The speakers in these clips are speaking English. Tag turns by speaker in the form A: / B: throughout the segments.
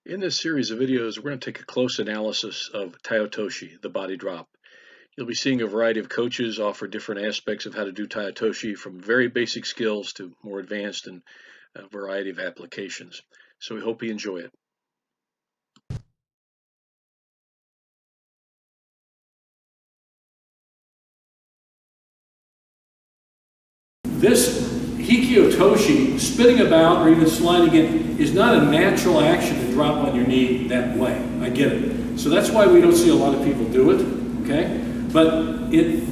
A: In this series of videos, we're going to take a close analysis of Tai Otoshi, the body drop. You'll be seeing a variety of coaches offer different aspects of how to do Tai Otoshi, from very basic skills to more advanced and a variety of applications. So we hope you enjoy it.
B: This Hiki Otoshi, spinning about or even sliding in, is not a natural action to drop on your knee that way. I get it. So that's why we don't see a lot of people do it, okay? But it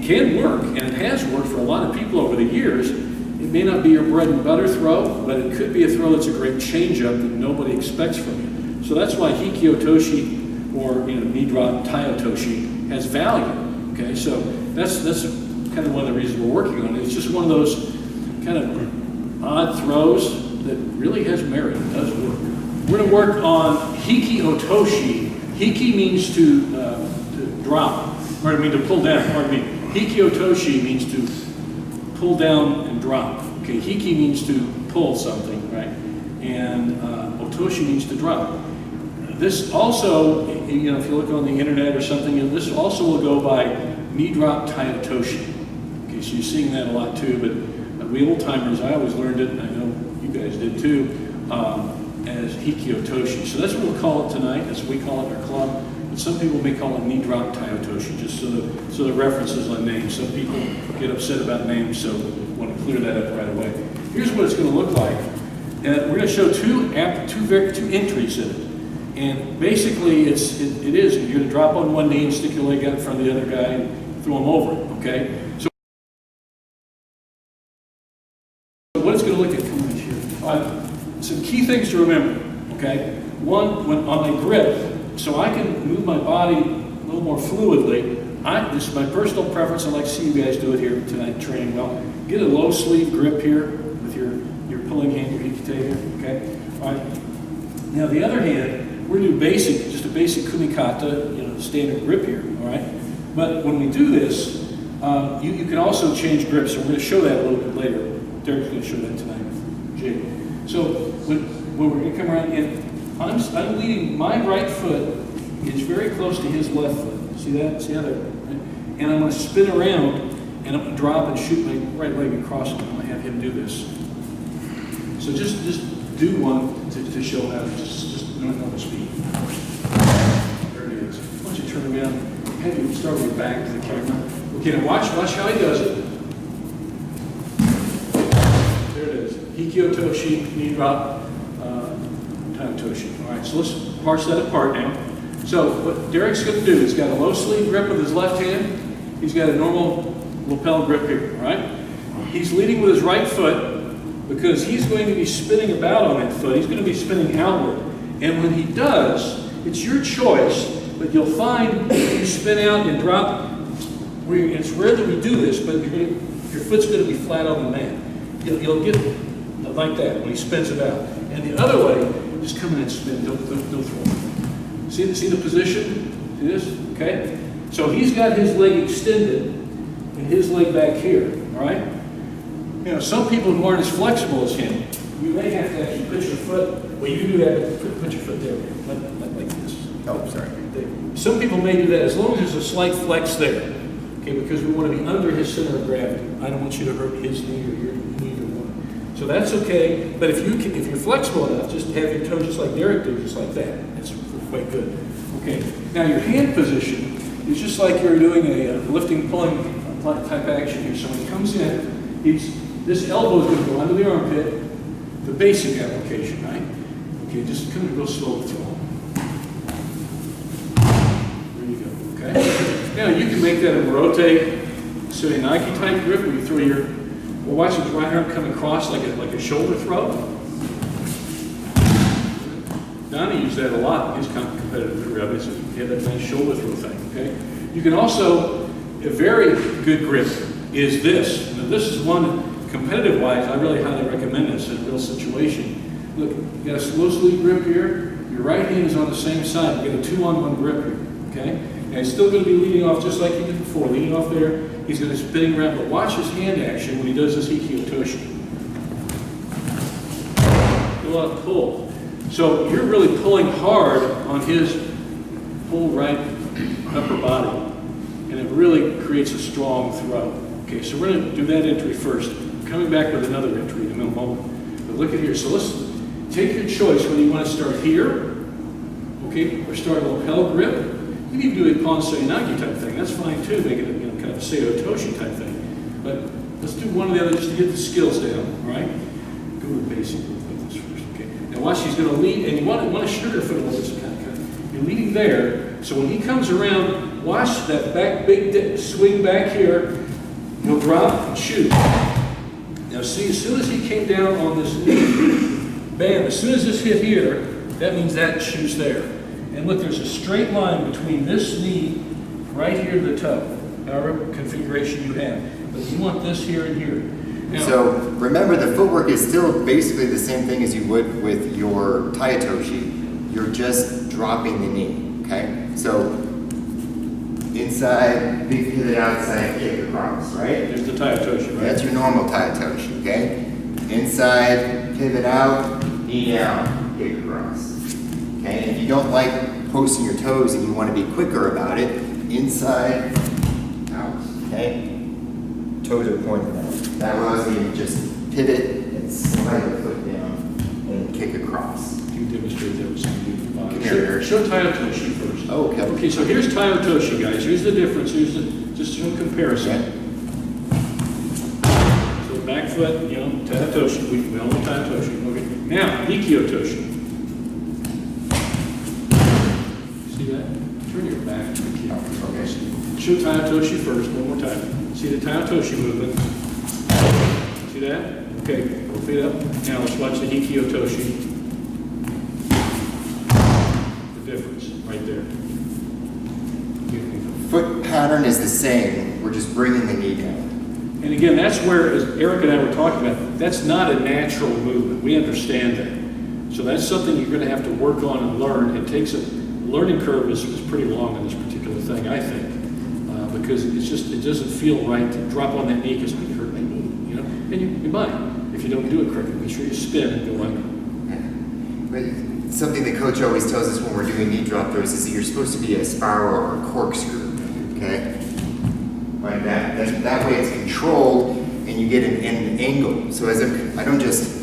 B: can work, and it has worked for a lot of people over the years. It may not be your bread and butter throw, but it could be a throw that's a great change-up that nobody expects from you. So that's why Hiki Otoshi, or knee drop Tai Otoshi, has value, okay? So that's kind of one of the reasons we're working on it. It's just one of those kind of odd throws that really has merit. It does work. We're going to work on Hiki Otoshi. Hiki means to drop, or I mean to pull down, pardon me. Hiki Otoshi means to pull down and drop. Okay, Hiki means to pull something, right? And Otoshi means to drop. This also, if you look on the internet or something, this also will go by knee drop Tai Otoshi. Okay, so you're seeing that a lot too, but we old timers, I always learned it, and I know you guys did too, as Hiki Otoshi. So that's what we'll call it tonight. That's what we call it in our club. But some people may call it knee drop Tai Otoshi, just so the references on names. Some people get upset about names, so we want to clear that up right away. Here's what it's going to look like. And we're going to show two entries in it. And basically, it is, you're going to drop on one knee and stick your leg out in front of the other guy and throw him over it, okay? So what it's going to look like, come right here. Some key things to remember, okay? One, when on my grip, so I can move my body a little more fluidly. This is my personal preference. I like to see you guys do it here tonight, training well. Get a low sleeve grip here with your pulling hand, your hikite here, okay? All right. Now the other hand, we're going to do just a basic kumikata, standard grip here, all right? But when we do this, you can also change grips, so we're going to show that a little bit later. Derek's going to show that tonight. Jake. So when we're going to come around, and I'm leading, my right foot is very close to his left foot. See that? See how they're, right? And I'm going to spin around, and I'm going to drop and shoot my right leg across him. I'm going to have him do this. So just do one to show how, just normal speed. There it is. Why don't you turn around, have you start with your back to the camera. Okay, now watch how he does it. There it is. Hiki Otoshi, knee drop, Tai Otoshi. All right, so let's parse that apart now. So what Derek's going to do, he's got a low sleeve grip with his left hand. He's got a normal lapel grip here, all right? He's leading with his right foot because he's going to be spinning about on that foot. He's going to be spinning outward. And when he does, it's your choice, but you'll find if you spin out and drop, it's rare that we do this, but your foot's going to be flat on the mat. You'll get like that when he spins it out. And the other way, just come in and spin, don't throw it. See the position? See this? Okay? So he's got his leg extended and his leg back here, all right? Some people who aren't as flexible as him, you may have to actually put your foot, well, you do that, put your foot there, like this.
C: Oh, sorry.
B: Some people may do that as long as there's a slight flex there, okay, because we want to be under his center of gravity. I don't want you to hurt his knee or your knee, either one. So that's okay, but if you're flexible enough, just have your toe just like Derek did, just like that. That's quite good. Okay, now your hand position is just like you're doing a lifting, pulling type action here. So when he comes in, this elbow is going to go under the armpit, the basic application, right? Okay, just kind of go slow through. There you go, okay? Now you can make that a rotate, so a Nike type grip where you throw watch his right arm come across like a shoulder throw. Donnie used that a lot in his competitive career. He had that nice shoulder throw thing, okay? You can also, a very good grip is this. Now this is one, competitive-wise, I really highly recommend this in a real situation. Look, you got a slow sleeve grip here. Your right hand is on the same side. You got a 2-on-1 grip here, okay? Now he's still going to be leading off just like he did before. Leading off there, he's going to be spinning around, but watch his hand action when he does this Hiki Otoshi. Go out and pull. So you're really pulling hard on his whole right upper body, and it really creates a strong throw. Okay, so we're going to do that entry first. Coming back with another entry in a moment. But look at here. So let's take your choice whether you want to start here, okay, or start a lapel grip. You can even do a Ponsei Nagi type thing. That's fine too. Make it a, kind of a Tai Otoshi type thing. But let's do one or the other just to get the skills down. All right. Go with basic with this first. Okay. Now watch. He's going to lead, and you want to sugarfoot a little bit. Kind of. You're leading there. So when he comes around, watch that back big swing back here. He'll drop and shoot. Now see, as soon as he came down on this knee, bam, as soon as this hit here, that means that shoe's there. And look, there's a straight line between this knee right here to the toe, however configuration you have. But you want this here and here. Now,
C: so remember, the footwork is still basically the same thing as you would with your Tai Otoshi. You're just dropping the knee, okay? So inside, big pivot outside, kick across, right?
B: There's the Tai Otoshi, right?
C: That's your normal Tai Otoshi, okay? Inside, pivot out, knee down, kick across. Okay, and if you don't like posting your toes and you want to be quicker about it, inside, out, okay? Toes are pointed out. That allows you to just pivot and slide the foot down and kick across.
B: You demonstrate that with some people.
C: Come here.
B: Show Tai Otoshi first.
C: Oh, okay.
B: Okay, so here's Tai Otoshi, guys. Here's the difference. Here's just some comparison.
C: Okay.
B: So back foot, Tai Otoshi. We all know Tai Otoshi. Okay. Now, Hiki Otoshi. See that? Turn your back to the camera.
C: Okay.
B: Show Tai Otoshi first, one more time. See the Tai Otoshi movement? See that? Okay, both feet up. Now let's watch the Hiki Otoshi. The difference, right there.
C: Foot pattern is the same. We're just bringing the knee down.
B: And again, that's where, as Eric and I were talking about, that's not a natural movement. We understand that. So that's something you're going to have to work on and learn. It takes a learning curve is pretty long on this particular thing, I think, because it doesn't feel right to drop on that knee because it hurt my knee, And you might if you don't do it correctly. Make sure you spin and go under.
C: But something the coach always tells us when we're doing knee drop throws is that you're supposed to be a spiral or a corkscrew, okay? Like that. That way it's controlled and you get an angle. So I don't just,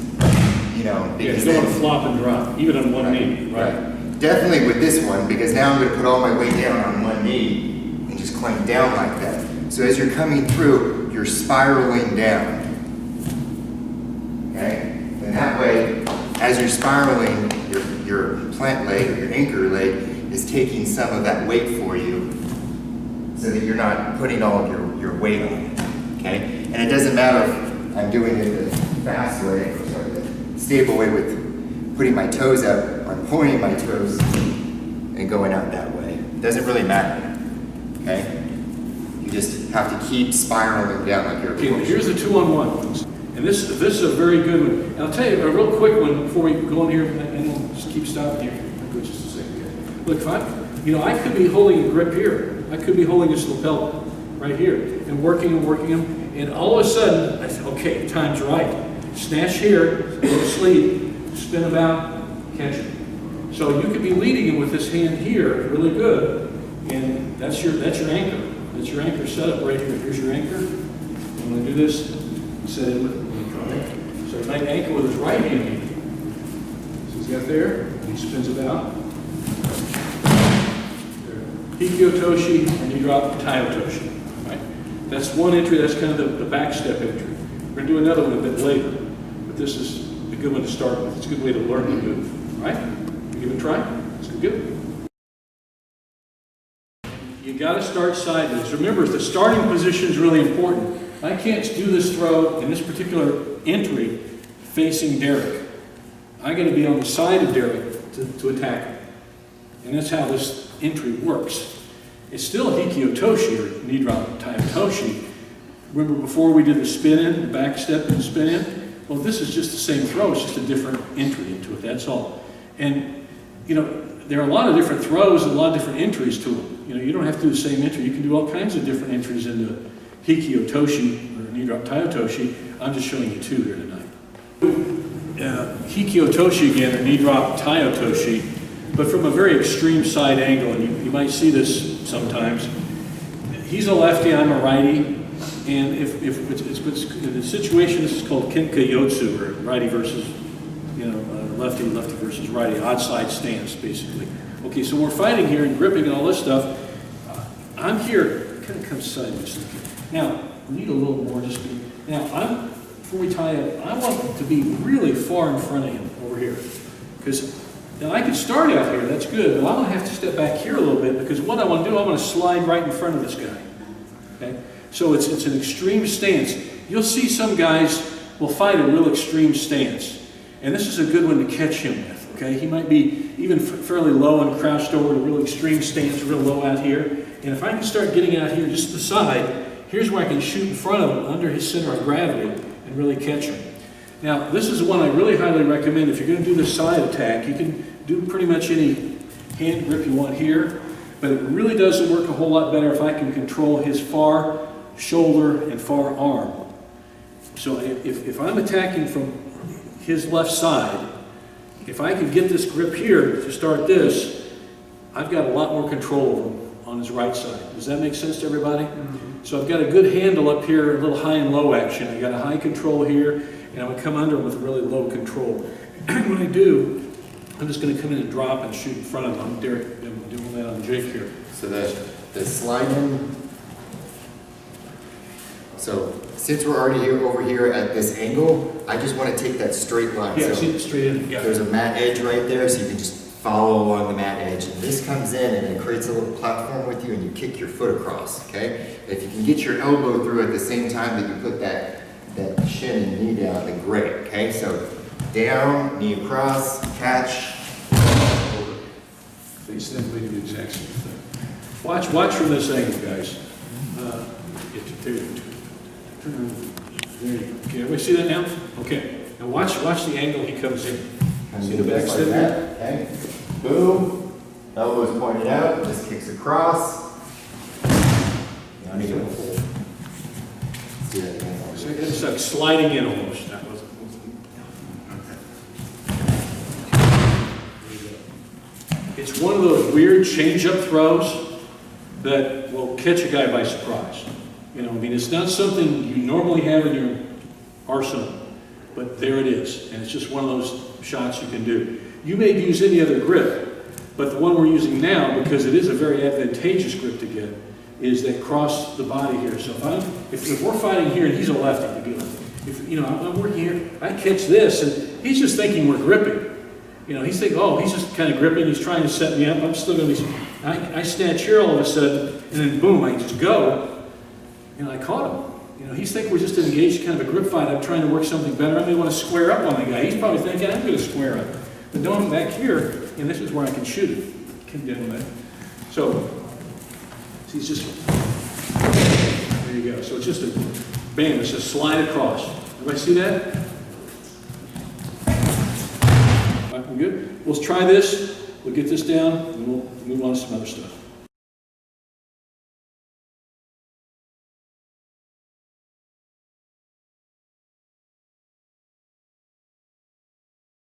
B: you don't want to flop and drop, even on one knee, right?
C: Definitely with this one, because now I'm going to put all my weight down on one knee and just clank down like that. So as you're coming through, you're spiraling down. Okay? And that way, as you're spiraling, your plant leg or your anchor leg is taking some of that weight for you so that you're not putting all of your weight on it. Okay? And it doesn't matter if I'm doing it the fast way, or sorry, the stable way with putting my toes out. I'm pointing my toes and going out that way. It doesn't really matter, okay? You just have to keep spiraling down like you're
B: okay, well, here's the 2-on-1. And this is a very good one. And I'll tell you a real quick one before we go in here, and we'll just keep stopping here. I'll go just a second. Look, if I could be holding a grip here. I could be holding this lapel right here and working them. And all of a sudden, I said, okay, time's right. Snatch here, go to sleep, spin about, catch it. So you could be leading him with this hand here, really good, and that's your anchor. That's your anchor setup right here. Here's your anchor. I'm going to do this. Set it with. So he might anchor with his right hand. So he's got there. And he spins about. There. Hiki Otoshi, and you drop Tai Otoshi. Right? That's one entry. That's kind of the back step entry. We're going to do another one a bit later, but this is a good one to start with. It's a good way to learn the move. All right? Give it a try. It's good. You got to start sideways. Remember, the starting position is really important. I can't do this throw in this particular entry facing Derek. I got to be on the side of Derek to attack him. And that's how this entry works. It's still Hiki Otoshi or knee drop Tai Otoshi. Remember before we did the spin in, the back step and spin in? Well, this is just the same throw. It's just a different entry into it. That's all. And there are a lot of different throws and a lot of different entries to them. You don't have to do the same entry. You can do all kinds of different entries into Hiki Otoshi or knee drop Tai Otoshi. I'm just showing you two here tonight. Hiki Otoshi again, or knee drop Tai Otoshi, but from a very extreme side angle, and you might see this sometimes. He's a lefty, I'm a righty, and if it's in the situation, this is called Kenka Yotsu, or righty versus, lefty versus righty, odd side stance, basically. Okay, so we're fighting here and gripping and all this stuff. I'm here, kind of come sideways. Now, we need a little more just to, now before we tie up, I want to be really far in front of him over here. Because now I could start out here, that's good, but I'm going to have to step back here a little bit because what I want to do, I want to slide right in front of this guy. Okay? So it's an extreme stance. You'll see some guys will fight a real extreme stance. And this is a good one to catch him with. Okay? He might be even fairly low and crouched over to a real extreme stance, real low out here. And if I can start getting out here just to the side, here's where I can shoot in front of him under his center of gravity and really catch him. Now, this is one I really highly recommend. If you're going to do the side attack, you can do pretty much any hand grip you want here, but it really doesn't work a whole lot better if I can control his far shoulder and far arm. So if I'm attacking from his left side, if I can get this grip here to start this, I've got a lot more control over him on his right side. Does that make sense to everybody? Mm-hmm. So I've got a good handle up here, a little high and low action. I've got a high control here, and I'm going to come under him with really low control. When I do, I'm just going to come in and drop and shoot in front of him. I'm doing that on Jake here.
C: So the sliding, so since we're already over here at this angle, I just want to take that straight line.
B: Yeah,
C: so
B: see it straight in. Yeah.
C: There's a mat edge right there, so you can just follow along the mat edge. And this comes in and it creates a little platform with you and you kick your foot across, okay? If you can get your elbow through at the same time that you put that shin and knee down, then great, okay? So down, knee across, catch.
B: Face them, we do the exact same thing. Watch from this angle, guys. There you go. Okay, everybody see that now? Okay. Now watch the angle he comes in. See the back step?
C: Like okay. Boom. Elbows pointed out. Just kicks across. Now you go. See that again.
B: So it's like sliding in almost. That wasn't. It's one of those weird change-up throws that will catch a guy by surprise. I mean, it's not something you normally have in your arsenal, but there it is. And it's just one of those shots you can do. You may use any other grip, but the one we're using now, because it is a very advantageous grip to get, is that cross the body here. So if we're fighting here and he's a lefty, I'm working here, I catch this, and he's just thinking we're gripping. He's thinking, oh, he's just kind of gripping, he's trying to set me up, I'm still going to be, I snatch here all of a sudden, and then boom, I just go, and I caught him. He's thinking we're just engaged kind of a grip fight, I'm trying to work something better, I may want to square up on the guy, he's probably thinking, I'm going to square up. But no, I'm back here, and this is where I can shoot it. So, he's just, there you go. So it's just a, bam, it's a slide across. Everybody see that? All right, we're good? We'll try this, we'll get this down, and we'll move on to some other stuff.